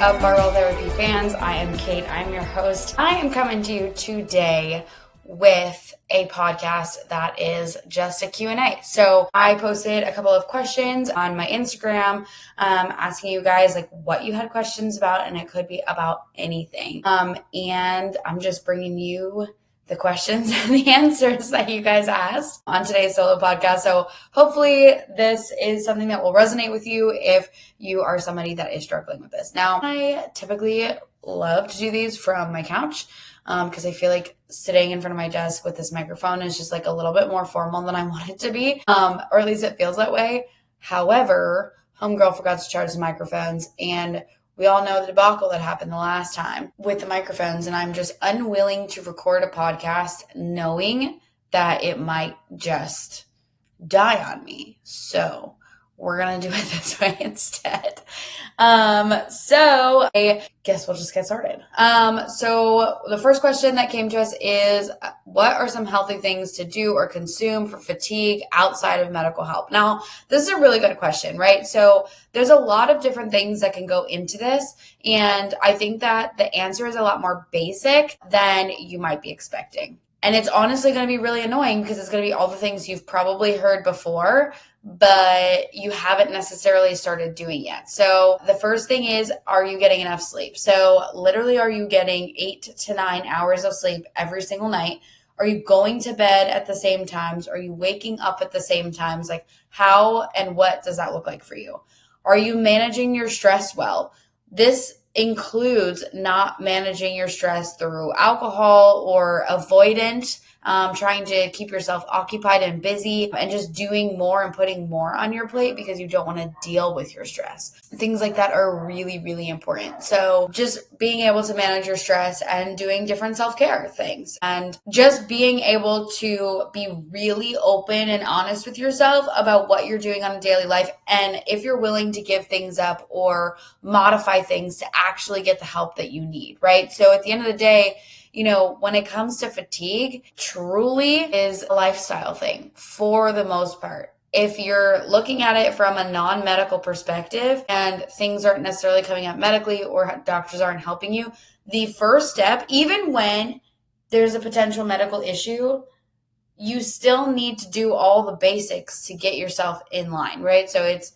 up, Barbell Therapy fans? I am Kate. I'm your host. I am coming to you today with a podcast that is just a Q&A. So I posted a couple of questions on my Instagram asking you guys like what you had questions about, and it could be about anything. And I'm just bringing you the questions and the answers that you guys asked on today's solo podcast. So hopefully this is something that will resonate with you if you are somebody that is struggling with this. Now, I typically love to do these from my couch because I feel like sitting in front of my desk with this microphone is just like a little bit more formal than I want it to be, or at least it feels that way. However, homegirl forgot to charge the microphones, and we all know the debacle that happened the last time with the microphones, and I'm just unwilling to record a podcast knowing that it might just die on me. So we're going to do it this way instead. So I guess we'll just get started. So the first question that came to us is, what are some healthy things to do or consume for fatigue outside of medical help? Now, this is a really good question, right? So there's a lot of different things that can go into this. And I think that the answer is a lot more basic than you might be expecting. And it's honestly going to be really annoying because it's going to be all the things you've probably heard before, but you haven't necessarily started doing yet. So the first thing is, are you getting enough sleep? So literally, are you getting 8 to 9 hours of sleep every single night? Are you going to bed at the same times? Are you waking up at the same times? Like, how and what does that look like for you? Are you managing your stress well? This includes not managing your stress through alcohol or avoidant, trying to keep yourself occupied and busy and just doing more and putting more on your plate because you don't want to deal with your stress. Things like that are really, really important. So just being able to manage your stress and doing different self-care things and just being able to be really open and honest with yourself about what you're doing on a daily life. And if you're willing to give things up or modify things to actually get the help that you need, right? So at the end of the day, you know, when it comes to fatigue, truly is a lifestyle thing for the most part. If you're looking at it from a non-medical perspective and things aren't necessarily coming out medically or doctors aren't helping you, the first step, even when there's a potential medical issue, you still need to do all the basics to get yourself in line, right? So it's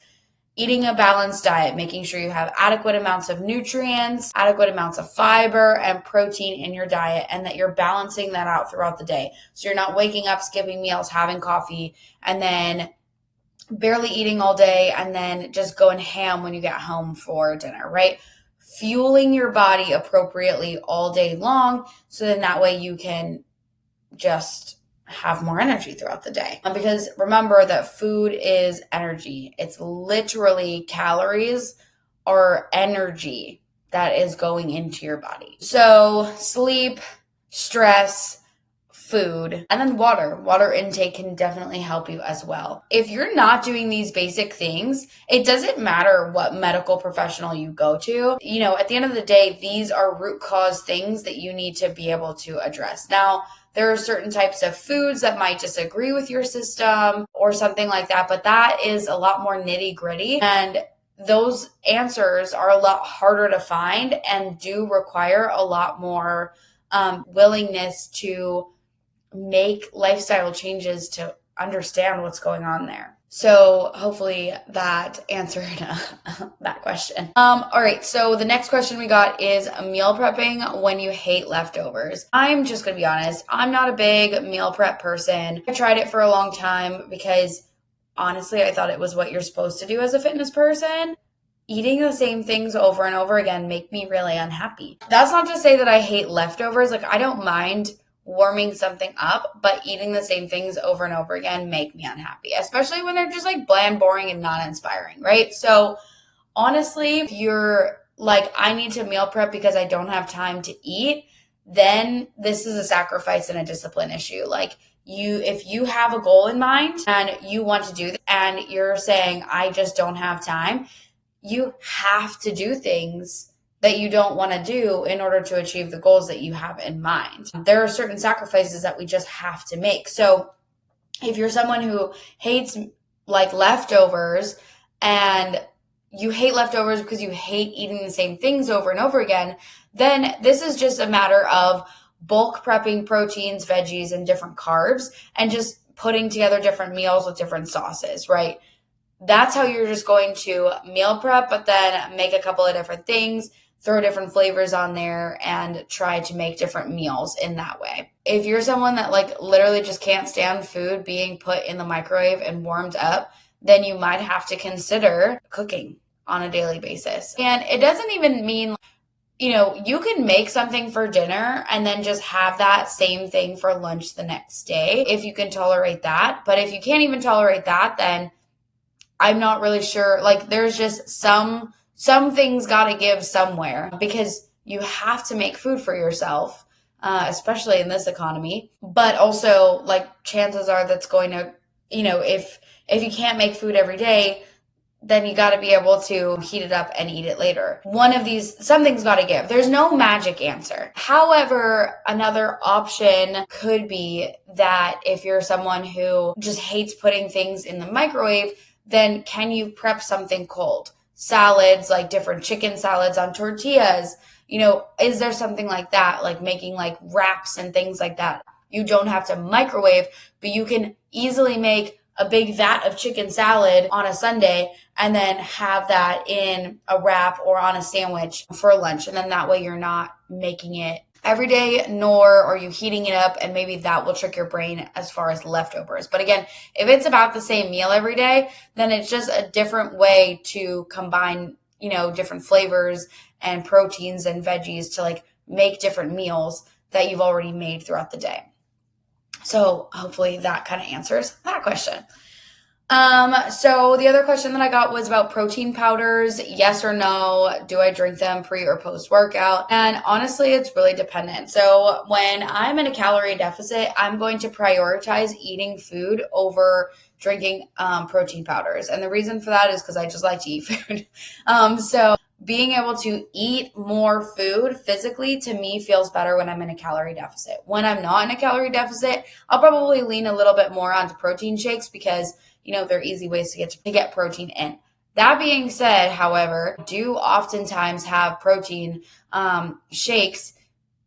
eating a balanced diet, making sure you have adequate amounts of nutrients, adequate amounts of fiber and protein in your diet, and that you're balancing that out throughout the day. So you're not waking up, skipping meals, having coffee, and then barely eating all day, and then just going ham when you get home for dinner, right? Fueling your body appropriately all day long, so then that way you can just have more energy throughout the day. Because remember that food is energy. It's literally calories or energy that is going into your body. So sleep, stress, food, and then water. Water intake can definitely help you as well. If you're not doing these basic things, it doesn't matter what medical professional you go to. You know, at the end of the day, these are root cause things that you need to be able to address. Now, there are certain types of foods that might disagree with your system or something like that, but that is a lot more nitty gritty. And those answers are a lot harder to find and do require a lot more willingness to make lifestyle changes to understand what's going on there. So hopefully that answered that question. All right. So the next question we got is meal prepping when you hate leftovers. I'm just going to be honest. I'm not a big meal prep person. I tried it for a long time because honestly, I thought it was what you're supposed to do as a fitness person. Eating the same things over and over again make me really unhappy. That's not to say that I hate leftovers. Like, I don't mind warming something up, but eating the same things over and over again make me unhappy, especially when they're just like bland, boring, and not inspiring, right? So honestly, if you're like, I need to meal prep because I don't have time to eat, then this is a sacrifice and a discipline issue. Like, if you have a goal in mind and you want to do that and you're saying, I just don't have time, you have to do things that you don't want to do in order to achieve the goals that you have in mind. There are certain sacrifices that we just have to make. So if you're someone who hates like leftovers and you hate leftovers because you hate eating the same things over and over again, then this is just a matter of bulk prepping proteins, veggies, and different carbs and just putting together different meals with different sauces, right? That's how you're just going to meal prep, but then make a couple of different things, throw different flavors on there, and try to make different meals in that way. If you're someone that like literally just can't stand food being put in the microwave and warmed up, then you might have to consider cooking on a daily basis. And it doesn't even mean, you can make something for dinner and then just have that same thing for lunch the next day if you can tolerate that. But if you can't even tolerate that, then I'm not really sure. Like there's just some things got to give somewhere because you have to make food for yourself, especially in this economy. But also, like chances are that's going to, if you can't make food every day, then you got to be able to heat it up and eat it later. Something's got to give. There's no magic answer. However, another option could be that if you're someone who just hates putting things in the microwave, then can you prep something cold? Salads, like different chicken salads on tortillas. Is there something like that, like making like wraps and things like that? You don't have to microwave, but you can easily make a big vat of chicken salad on a Sunday and then have that in a wrap or on a sandwich for lunch. And then that way you're not making it every day, nor are you heating it up, and maybe that will trick your brain as far as leftovers. But again, if it's about the same meal every day, then it's just a different way to combine, different flavors and proteins and veggies to like make different meals that you've already made throughout the day. So hopefully that kind of answers that question. So the other question that I got was about protein powders. Yes or no? Do I drink them pre or post workout? And honestly, it's really dependent. So when I'm in a calorie deficit, I'm going to prioritize eating food over drinking protein powders. And the reason for that is because I just like to eat food. So being able to eat more food physically to me feels better when I'm in a calorie deficit. When I'm not in a calorie deficit, I'll probably lean a little bit more onto protein shakes because they're easy ways to get protein in. That being said, however, I do oftentimes have protein shakes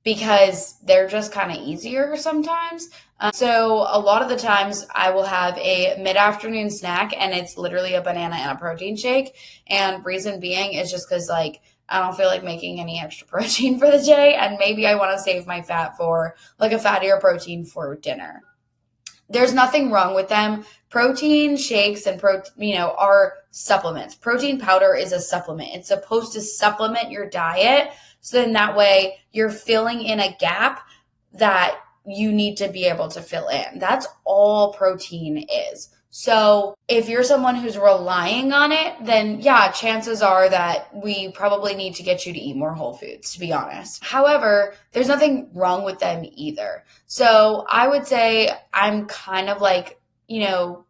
because they're just kind of easier sometimes. So a lot of the times I will have a mid-afternoon snack and it's literally a banana and a protein shake. And reason being is just because I don't feel like making any extra protein for the day. And maybe I want to save my fat for like a fattier protein for dinner. There's nothing wrong with them. Protein shakes and are supplements. Protein powder is a supplement. It's supposed to supplement your diet. So then that way you're filling in a gap that you need to be able to fill in. That's all protein is. So if you're someone who's relying on it, then yeah, chances are that we probably need to get you to eat more whole foods, to be honest. However, there's nothing wrong with them either. So I would say I'm kind of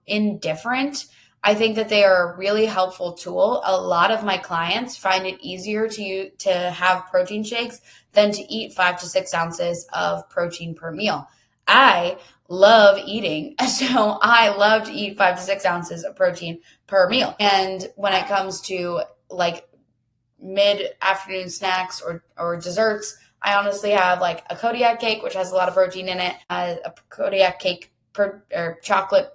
indifferent. I think that they are a really helpful tool. A lot of my clients find it easier to have protein shakes than to eat 5 to 6 ounces of protein per meal. I love eating, so I love to eat 5 to 6 ounces of protein per meal. And when it comes to like mid-afternoon snacks or desserts, I honestly have like a Kodiak cake, which has a lot of protein in it, a Kodiak cake or chocolate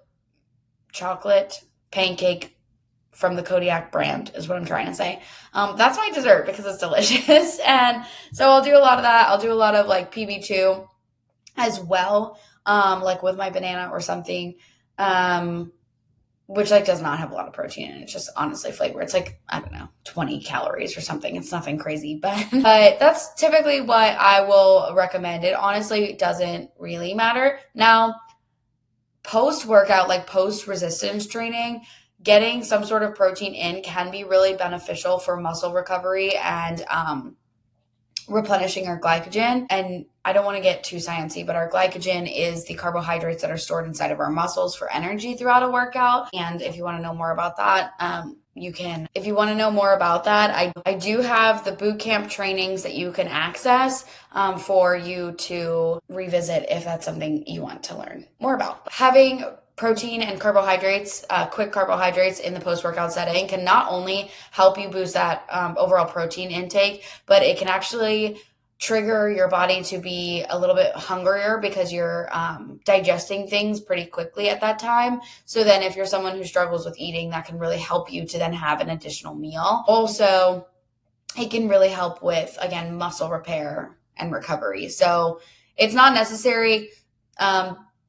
pancake from the Kodiak brand is what I'm trying to say. That's my dessert because it's delicious. And so I'll do a lot of that. I'll do a lot of like PB2 as well, like with my banana or something, which like does not have a lot of protein in it. It's just honestly flavor. It's like, I don't know, 20 calories or something. It's nothing crazy, but that's typically what I will recommend. It honestly doesn't really matter. Now, post-workout, like post-resistance training, getting some sort of protein in can be really beneficial for muscle recovery and replenishing our glycogen. And I don't want to get too sciencey, but our glycogen is the carbohydrates that are stored inside of our muscles for energy throughout a workout. And if you want to know more about that, you can. If you want to know more about that, I do have the boot camp trainings that you can access for you to revisit if that's something you want to learn more about. Having protein and carbohydrates, quick carbohydrates in the post-workout setting can not only help you boost that overall protein intake, but it can actually trigger your body to be a little bit hungrier because you're digesting things pretty quickly at that time. So then if you're someone who struggles with eating, that can really help you to then have an additional meal. Also, it can really help with, again, muscle repair and recovery. So it's not necessary.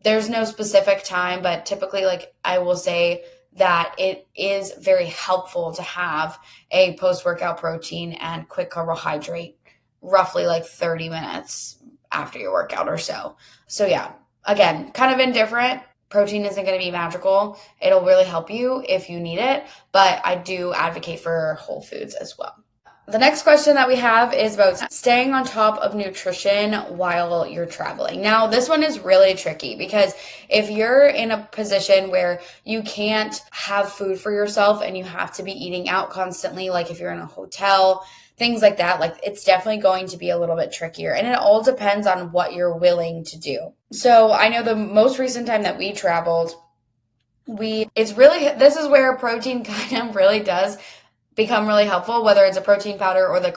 There's no specific time, but typically, like I will say that it is very helpful to have a post-workout protein and quick carbohydrate roughly like 30 minutes after your workout or so. So yeah, again, kind of indifferent. Protein isn't going to be magical. It'll really help you if you need it, but I do advocate for whole foods as well. The next question that we have is about staying on top of nutrition while you're traveling. Now, this one is really tricky because if you're in a position where you can't have food for yourself and you have to be eating out constantly, like if you're in a hotel, things like that, like it's definitely going to be a little bit trickier. And it all depends on what you're willing to do. So I know the most recent time that we traveled, this is where protein kind of really does become really helpful, whether it's a protein powder or the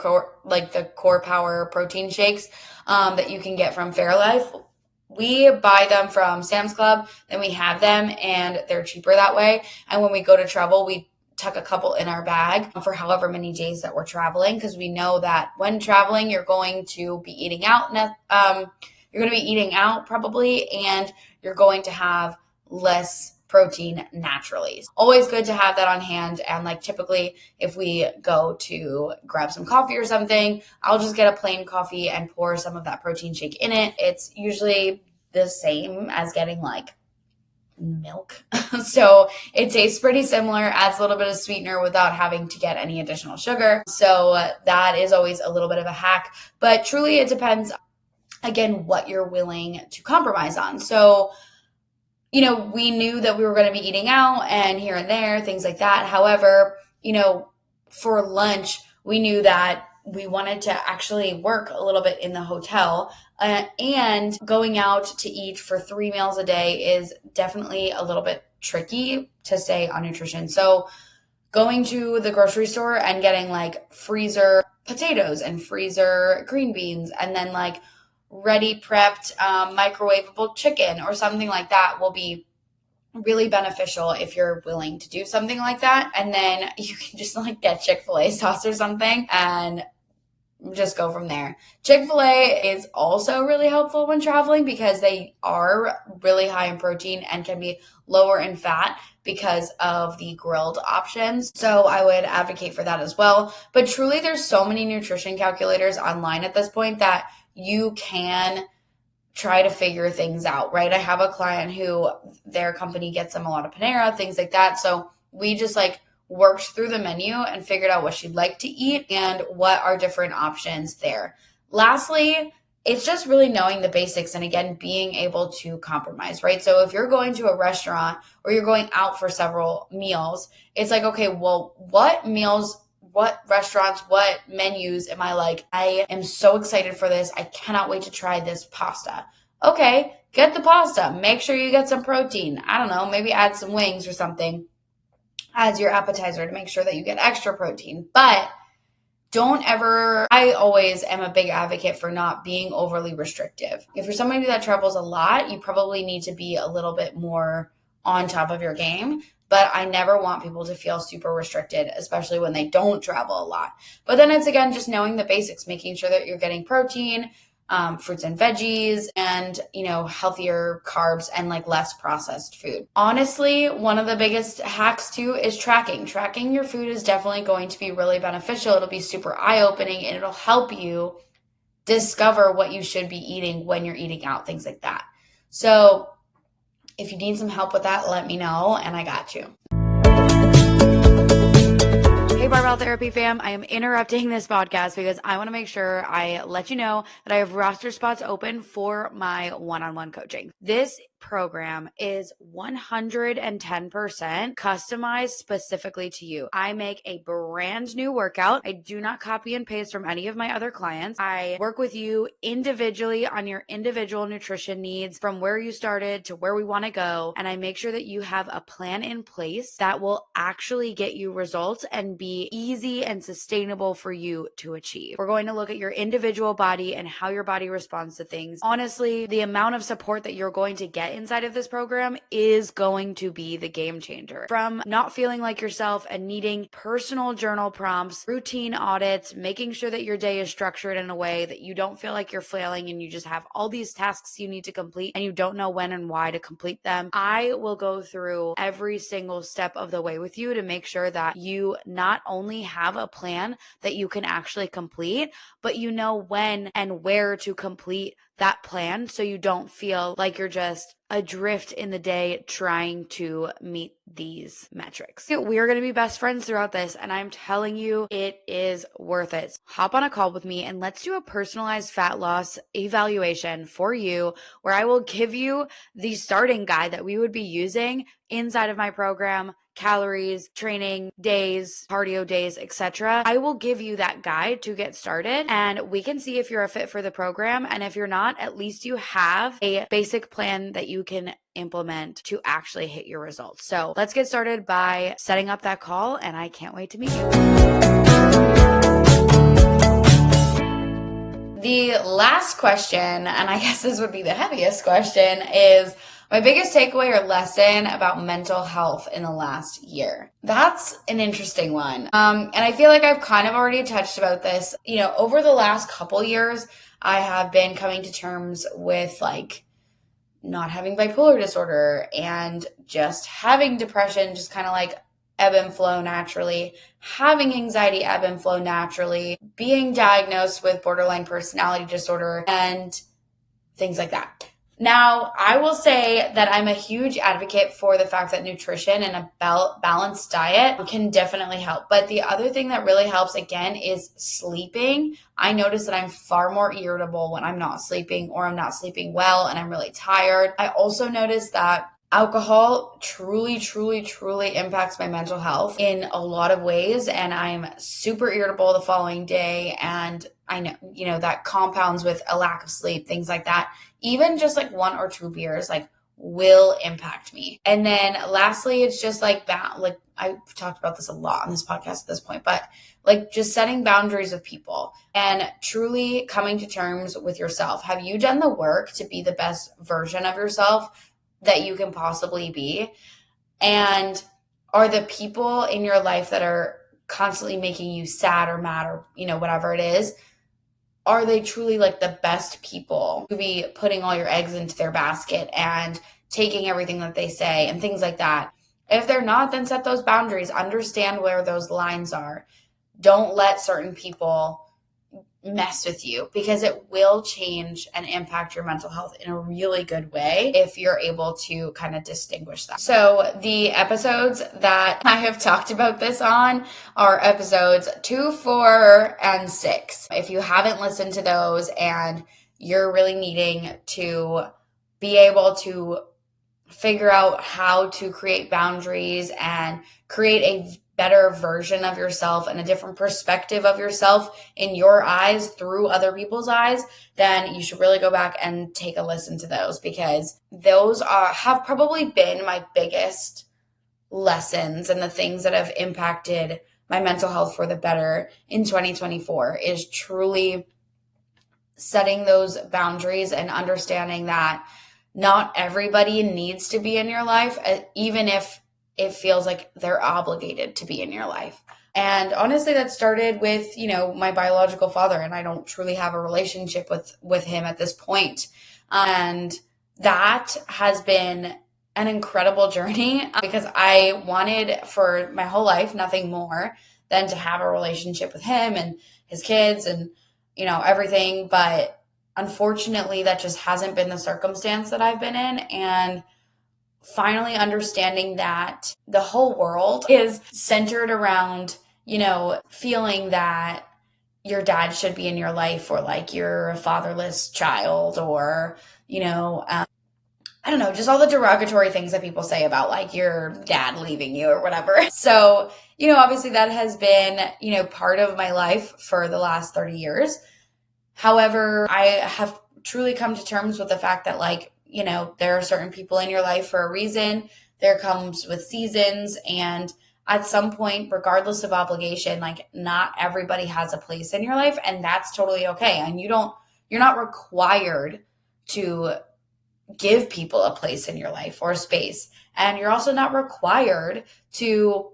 core power protein shakes that you can get from Fairlife. We buy them from Sam's Club, then we have them, and they're cheaper that way. And when we go to travel, we tuck a couple in our bag for however many days that we're traveling, because we know that when traveling, you're going to be eating out. You're going to be eating out probably, and you're going to have less protein naturally. Always good to have that on hand. And like typically if we go to grab some coffee or something, I'll just get a plain coffee and pour some of that protein shake in it. It's usually the same as getting like milk. So it tastes pretty similar, adds a little bit of sweetener without having to get any additional sugar. So that is always a little bit of a hack, but truly it depends, again, what you're willing to compromise on. So we knew that we were going to be eating out and here and there, things like that. However, for lunch, we knew that we wanted to actually work a little bit in the hotel, and going out to eat for 3 meals a day is definitely a little bit tricky to stay on nutrition. So going to the grocery store and getting like freezer potatoes and freezer green beans, and then like ready prepped microwavable chicken or something like that will be really beneficial if you're willing to do something like that. And then you can just like get Chick-fil-A sauce or something and just go from there. Chick-fil-A is also really helpful when traveling because they are really high in protein and can be lower in fat because of the grilled options. So I would advocate for that as well. But truly, there's so many nutrition calculators online at this point that you can try to figure things out, right? I have a client who their company gets them a lot of Panera, things like that. So we just like worked through the menu and figured out what she'd like to eat and what are different options there. Lastly, it's just really knowing the basics and again, being able to compromise, right? So if you're going to a restaurant or you're going out for several meals, it's like, okay, well, what meals, what restaurants, what menus am I like? I am so excited for this. I cannot wait to try this pasta. Okay, get the pasta. Make sure you get some protein. I don't know, maybe add some wings or something as your appetizer to make sure that you get extra protein. But I always am a big advocate for not being overly restrictive. If you're somebody that travels a lot, you probably need to be a little bit more on top of your game. But I never want people to feel super restricted, especially when they don't travel a lot. But then it's, again, just knowing the basics, making sure that you're getting protein, fruits and veggies, and, healthier carbs and like less processed food. Honestly, one of the biggest hacks too is tracking. Tracking your food is definitely going to be really beneficial. It'll be super eye-opening and it'll help you discover what you should be eating when you're eating out, things like that. So if you need some help with that, let me know and I got you. Hey, Barbell Therapy fam, I am interrupting this podcast because I want to make sure I let you know that I have roster spots open for my one-on-one coaching. This program is 110% customized specifically to you. I make a brand new workout. I do not copy and paste from any of my other clients. I work with you individually on your individual nutrition needs from where you started to where we want to go. And I make sure that you have a plan in place that will actually get you results and be easy and sustainable for you to achieve. We're going to look at your individual body and how your body responds to things. Honestly, the amount of support that you're going to get inside of this program is going to be the game changer. From not feeling like yourself and needing personal journal prompts, routine audits, making sure that your day is structured in a way that you don't feel like you're flailing and you just have all these tasks you need to complete and you don't know when and why to complete them. I will go through every single step of the way with you to make sure that you not only have a plan that you can actually complete, but you know when and where to complete that plan so you don't feel like you're just adrift in the day trying to meet these metrics. We are going to be best friends throughout this, and I'm telling you, it is worth it. Hop on a call with me and let's do a personalized fat loss evaluation for you, where I will give you the starting guide that we would be using inside of my program, calories, training days, cardio days, etc. I will give you that guide to get started, and we can see if you're a fit for the program. And if you're not, at least you have a basic plan that you can implement to actually hit your results. So let's get started by setting up that call, and I can't wait to meet you. The last question, and I guess this would be the heaviest question, is my biggest takeaway or lesson about mental health in the last year. That's an interesting one. And I feel like I've kind of already touched about this. Over the last couple years, I have been coming to terms with not having bipolar disorder and just having depression, just kind of ebb and flow naturally, having anxiety ebb and flow naturally, being diagnosed with borderline personality disorder and things like that. Now, I will say that I'm a huge advocate for the fact that nutrition and a balanced diet can definitely help. But the other thing that really helps, again, is sleeping. I notice that I'm far more irritable when I'm not sleeping or I'm not sleeping well and I'm really tired. I also notice that alcohol truly, truly, truly impacts my mental health in a lot of ways. And I'm super irritable the following day. And I know, that compounds with a lack of sleep, things like that. Even just 1 or 2 beers, will impact me. And then lastly, it's just I've talked about this a lot on this podcast at this point, but just setting boundaries with people and truly coming to terms with yourself. Have you done the work to be the best version of yourself that you can possibly be? And are the people in your life that are constantly making you sad or mad or, whatever it is, are they truly the best people to be putting all your eggs into their basket and taking everything that they say and things like that? If they're not, then set those boundaries. Understand where those lines are. Don't let certain people mess with you, because it will change and impact your mental health in a really good way if you're able to kind of distinguish that. So the episodes that I have talked about this on are episodes 2, 4, and 6. If you haven't listened to those and you're really needing to be able to figure out how to create boundaries and create a better version of yourself and a different perspective of yourself in your eyes through other people's eyes, then you should really go back and take a listen to those, because those have probably been my biggest lessons and the things that have impacted my mental health for the better in 2024 is truly setting those boundaries and understanding that not everybody needs to be in your life, even if it feels like they're obligated to be in your life. And honestly, that started with, my biological father, and I don't truly have a relationship with him at this point. And that has been an incredible journey, because I wanted for my whole life nothing more than to have a relationship with him and his kids and, everything. But unfortunately, that just hasn't been the circumstance that I've been in. And finally understanding that the whole world is centered around, feeling that your dad should be in your life, or you're a fatherless child, or, I don't know, just all the derogatory things that people say about like your dad leaving you or whatever. So, obviously that has been, part of my life for the last 30 years. However, I have truly come to terms with the fact that like, there are certain people in your life for a reason. There comes with seasons, and at some point, regardless of obligation, like not everybody has a place in your life, and that's totally okay. And you're not required to give people a place in your life or a space. And you're also not required to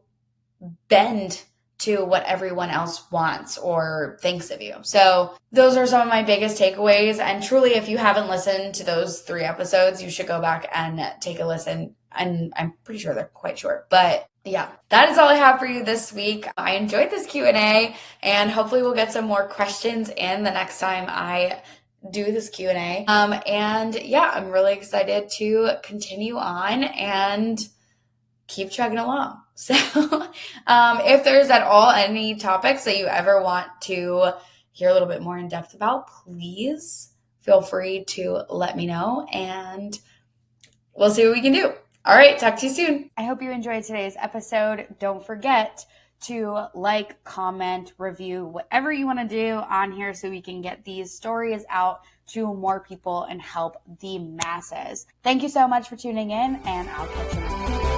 bend to what everyone else wants or thinks of you. So those are some of my biggest takeaways. And truly, if you haven't listened to those 3 episodes, you should go back and take a listen. And I'm pretty sure they're quite short, but yeah, that is all I have for you this week. I enjoyed this Q&A, and hopefully we'll get some more questions in the next time I do this Q&A. And yeah, I'm really excited to continue on and keep chugging along. So if there's at all any topics that you ever want to hear a little bit more in depth about, please feel free to let me know, and we'll see what we can do. All right, talk to you soon. I hope you enjoyed today's episode. Don't forget to like, comment, review, whatever you want to do on here so we can get these stories out to more people and help the masses. Thank you so much for tuning in, and I'll catch you next time.